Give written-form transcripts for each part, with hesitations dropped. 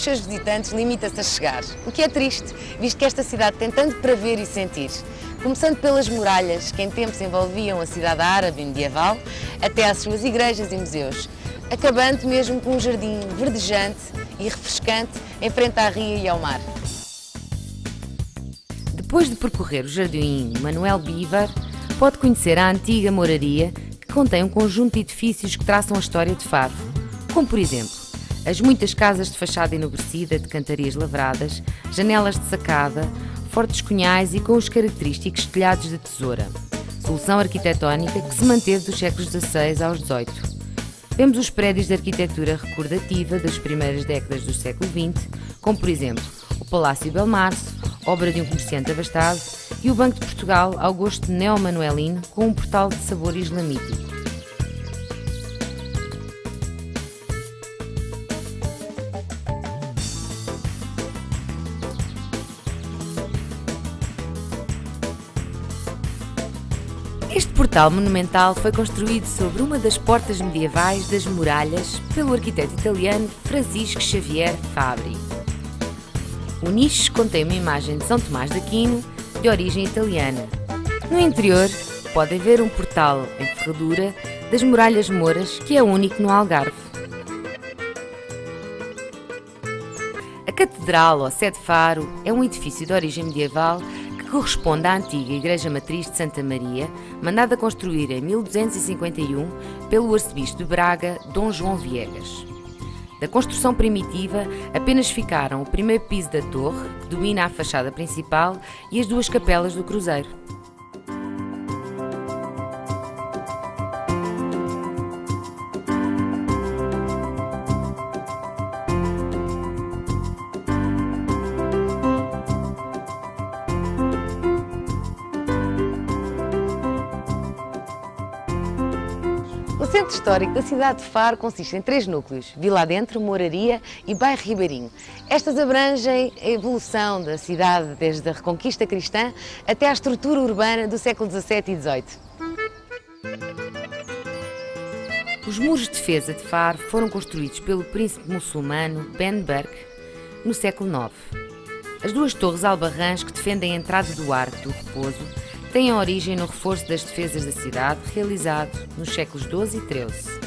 dos seus visitantes limita-se a chegar, o que é triste, visto que esta cidade tem tanto para ver e sentir. Começando pelas muralhas, que em tempos envolviam a cidade árabe medieval, até às suas igrejas e museus, acabando mesmo com um jardim verdejante e refrescante em frente à ria e ao mar. Depois de percorrer o Jardim Manuel Bivar, pode conhecer a antiga moraria, que contém um conjunto de edifícios que traçam a história de Faro, como por exemplo, as muitas casas de fachada enobrecida de cantarias lavradas, janelas de sacada, fortes cunhais e com os característicos telhados de tesoura, solução arquitetónica que se manteve dos séculos XVI aos XVIII. Vemos os prédios de arquitetura recordativa das primeiras décadas do século XX, como por exemplo o Palácio Belmarce, obra de um comerciante abastado, e o Banco de Portugal ao gosto neo-manuelino com um portal de sabor islamítico. Este portal monumental foi construído sobre uma das portas medievais das muralhas pelo arquiteto italiano Francisco Xavier Fabri. O nicho contém uma imagem de São Tomás de Aquino, de origem italiana. No interior, podem ver um portal em ferradura das Muralhas Mouras, que é único no Algarve. A Catedral, ou Sé de Faro, é um edifício de origem medieval que corresponde à antiga Igreja Matriz de Santa Maria, mandada construir em 1251 pelo arcebispo de Braga, Dom João Viegas. Da construção primitiva, apenas ficaram o primeiro piso da torre, que domina a fachada principal, e as duas capelas do cruzeiro. O centro histórico da cidade de Faro consiste em 3 núcleos: Vila Adentro, Moraria e Bairro Ribeirinho. Estas abrangem a evolução da cidade desde a Reconquista cristã até à estrutura urbana do século XVII e XVIII. Os muros de defesa de Faro foram construídos pelo príncipe muçulmano Ben Burke no século IX. As duas torres albarrãs que defendem a entrada do Arco do Repouso têm a origem no reforço das defesas da cidade realizado nos séculos XII e XIII.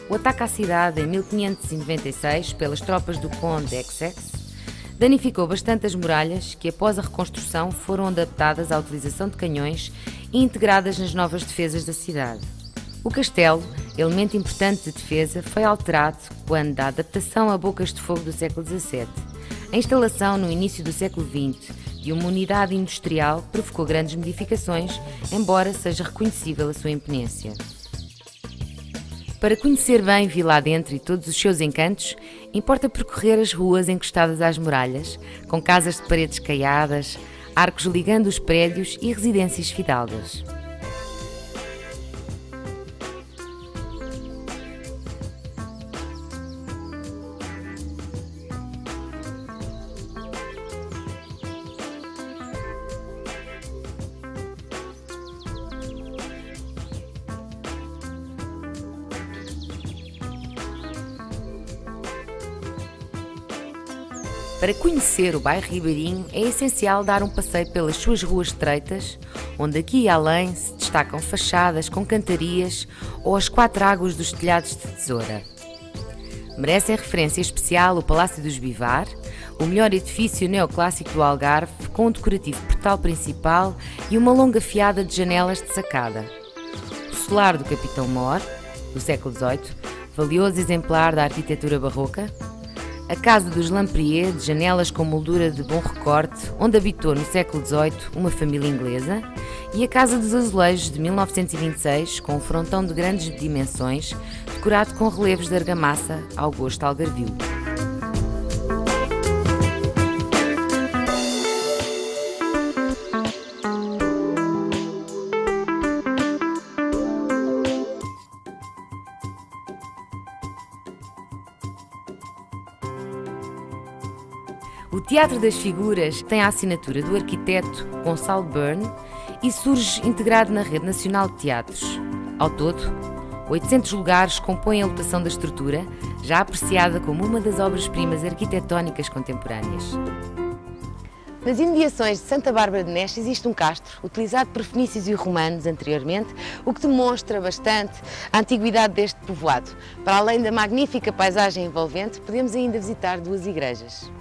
O ataque à cidade em 1596 pelas tropas do conde Essex danificou bastante as muralhas que, após a reconstrução, foram adaptadas à utilização de canhões e integradas nas novas defesas da cidade. O castelo, elemento importante de defesa, foi alterado quando da adaptação a bocas de fogo do século XVII. A instalação no início do século XX de uma unidade industrial provocou grandes modificações, embora seja reconhecível a sua imponência. Para conhecer bem Vila Adentro e todos os seus encantos, importa percorrer as ruas encostadas às muralhas, com casas de paredes caiadas, arcos ligando os prédios e residências fidalgas. Para conhecer o bairro Ribeirinho é essencial dar um passeio pelas suas ruas estreitas, onde aqui e além se destacam fachadas com cantarias ou as 4 águas dos telhados de tesoura. Merecem referência especial o Palácio dos Bivar, o melhor edifício neoclássico do Algarve, com um decorativo portal principal e uma longa fiada de janelas de sacada. O solar do Capitão Mor, do século XVIII, valioso exemplar da arquitetura barroca. A Casa dos Lamprier, de janelas com moldura de bom recorte, onde habitou no século XVIII uma família inglesa, e a Casa dos Azulejos, de 1926, com um frontão de grandes dimensões, decorado com relevos de argamassa ao gosto algarvio. O Teatro das Figuras tem a assinatura do arquiteto Gonçalo Byrne e surge integrado na Rede Nacional de Teatros. Ao todo, 800 lugares compõem a lotação da estrutura, já apreciada como uma das obras-primas arquitetónicas contemporâneas. Nas imediações de Santa Bárbara de Neche existe um castro, utilizado por fenícios e romanos anteriormente, o que demonstra bastante a antiguidade deste povoado. Para além da magnífica paisagem envolvente, podemos ainda visitar duas igrejas.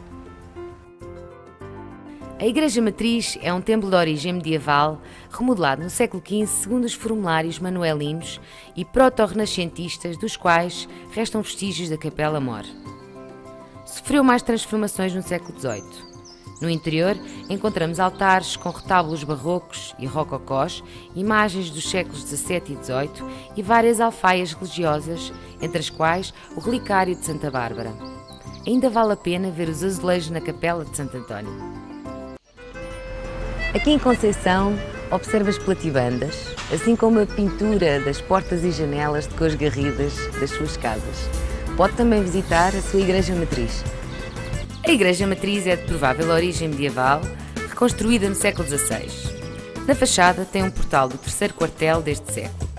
A Igreja Matriz é um templo de origem medieval, remodelado no século XV segundo os formulários manuelinos e proto-renascentistas, dos quais restam vestígios da Capela Mor. Sofreu mais transformações no século XVIII. No interior, encontramos altares com retábulos barrocos e rococós, imagens dos séculos XVII e XVIII e várias alfaias religiosas, entre as quais o relicário de Santa Bárbara. Ainda vale a pena ver os azulejos na Capela de Santo António. Aqui em Conceição, observa as platibandas, assim como a pintura das portas e janelas de cores garridas das suas casas. Pode também visitar a sua Igreja Matriz. A Igreja Matriz é de provável origem medieval, reconstruída no século XVI. Na fachada tem um portal do terceiro quartel deste século.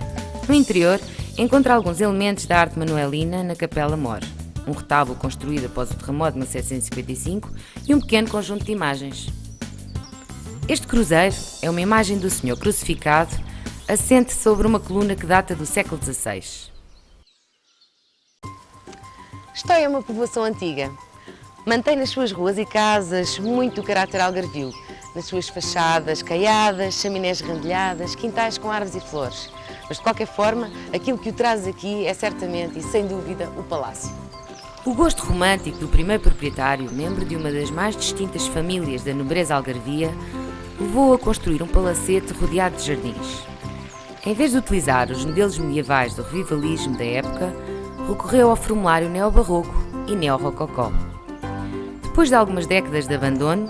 No interior, encontra alguns elementos da arte manuelina na Capela Mor, um retábulo construído após o terremoto de 1755 e um pequeno conjunto de imagens. Este cruzeiro é uma imagem do Senhor crucificado, assente sobre uma coluna que data do século XVI. Estói é uma povoação antiga. Mantém nas suas ruas e casas muito o caráter algarvio, nas suas fachadas caiadas, chaminés rendilhadas, quintais com árvores e flores. Mas de qualquer forma, aquilo que o traz aqui é certamente e sem dúvida o palácio. O gosto romântico do primeiro proprietário, membro de uma das mais distintas famílias da nobreza algarvia, levou a construir um palacete rodeado de jardins. Em vez de utilizar os modelos medievais do revivalismo da época, recorreu ao formulário neobarroco e neo-rococó. Depois de algumas décadas de abandono,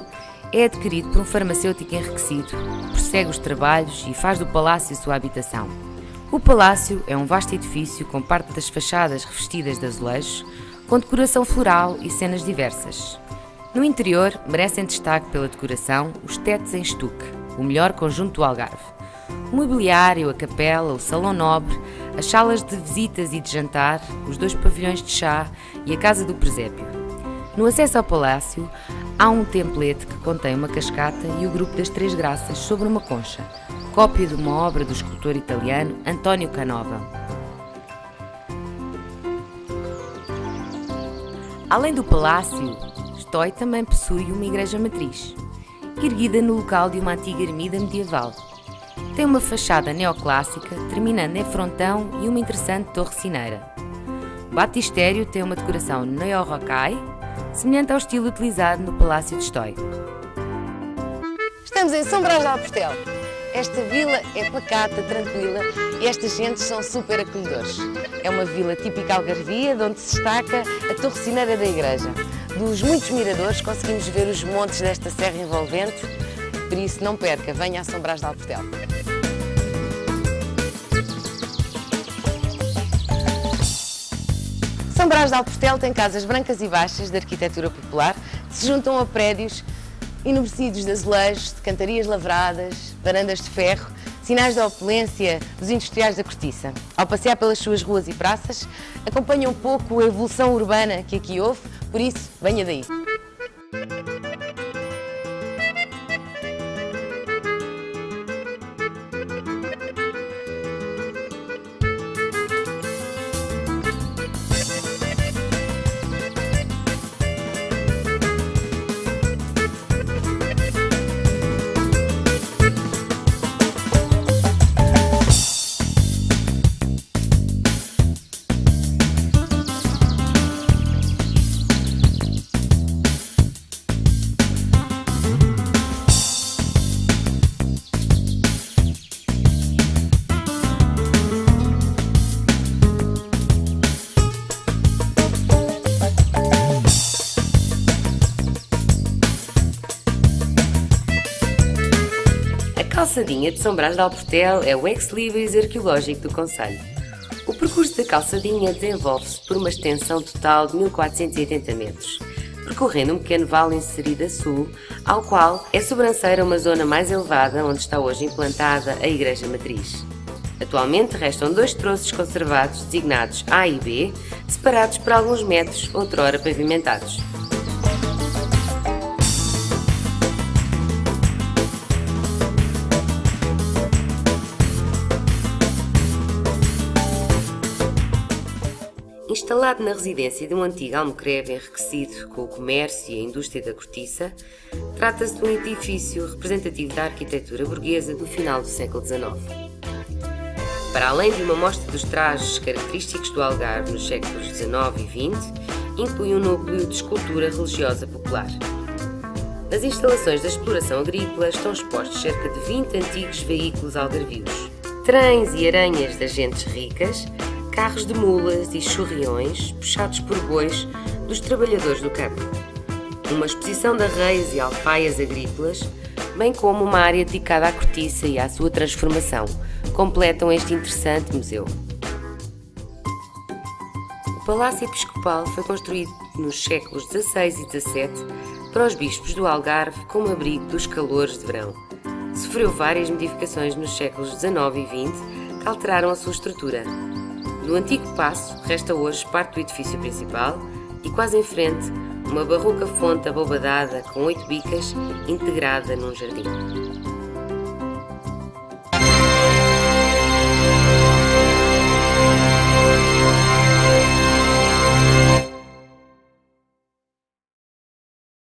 é adquirido por um farmacêutico enriquecido, prossegue os trabalhos e faz do palácio sua habitação. O palácio é um vasto edifício com parte das fachadas revestidas de azulejos, com decoração floral e cenas diversas. No interior, merecem destaque pela decoração os tetos em estuque, o melhor conjunto do Algarve. O mobiliário, a capela, o salão nobre, as salas de visitas e de jantar, os 2 pavilhões de chá e a casa do presépio. No acesso ao palácio, há um templete que contém uma cascata e o grupo das 3 graças sobre uma concha, cópia de uma obra do escultor italiano Antonio Canova. Além do palácio, Estói também possui uma igreja matriz, erguida no local de uma antiga ermida medieval. Tem uma fachada neoclássica, terminando em frontão e uma interessante torre sineira. O batistério tem uma decoração neo-rocaille, semelhante ao estilo utilizado no Palácio de Estói. Estamos em São Brás de Alportel. Esta vila é pacata, tranquila e estas gentes são super acolhedores. É uma vila típica algarvia, de onde se destaca a torre sineira da igreja. Dos muitos miradores conseguimos ver os montes desta serra envolvente, por isso não perca, venha a São Brás de Alportel. São Brás de Alportel tem casas brancas e baixas de arquitetura popular que se juntam a prédios enobrecidos de azulejos, de cantarias lavradas, varandas de ferro, sinais da opulência dos industriais da cortiça. Ao passear pelas suas ruas e praças, acompanha um pouco a evolução urbana que aqui houve, por isso, venha daí. A calçadinha de São Brás de Alportel é o ex-libris arqueológico do concelho. O percurso da calçadinha desenvolve-se por uma extensão total de 1480 metros, percorrendo um pequeno vale inserido a sul, ao qual é sobranceira uma zona mais elevada onde está hoje implantada a Igreja Matriz. A Atualmente restam 2 troços conservados designados A e B, separados por alguns metros, outrora pavimentados. Instalado na residência de um antigo almocreve enriquecido com o comércio e a indústria da cortiça, trata-se de um edifício representativo da arquitetura burguesa do final do século XIX. Para além de uma mostra dos trajes característicos do Algarve nos séculos XIX e XX, inclui um núcleo de escultura religiosa popular. Nas instalações da exploração agrícola estão expostos cerca de 20 antigos veículos algarvios, trens e aranhas das gentes ricas, carros de mulas e chorriões puxados por bois dos trabalhadores do campo, uma exposição de arreios e alfaias agrícolas, bem como uma área dedicada à cortiça e à sua transformação, completam este interessante museu. O Palácio Episcopal foi construído nos séculos XVI e XVII para os bispos do Algarve como abrigo dos calores de verão. Sofreu várias modificações nos séculos XIX e XX que alteraram a sua estrutura. No antigo paço resta hoje parte do edifício principal e quase em frente uma barroca fonte abobadada com 8 bicas integrada num jardim.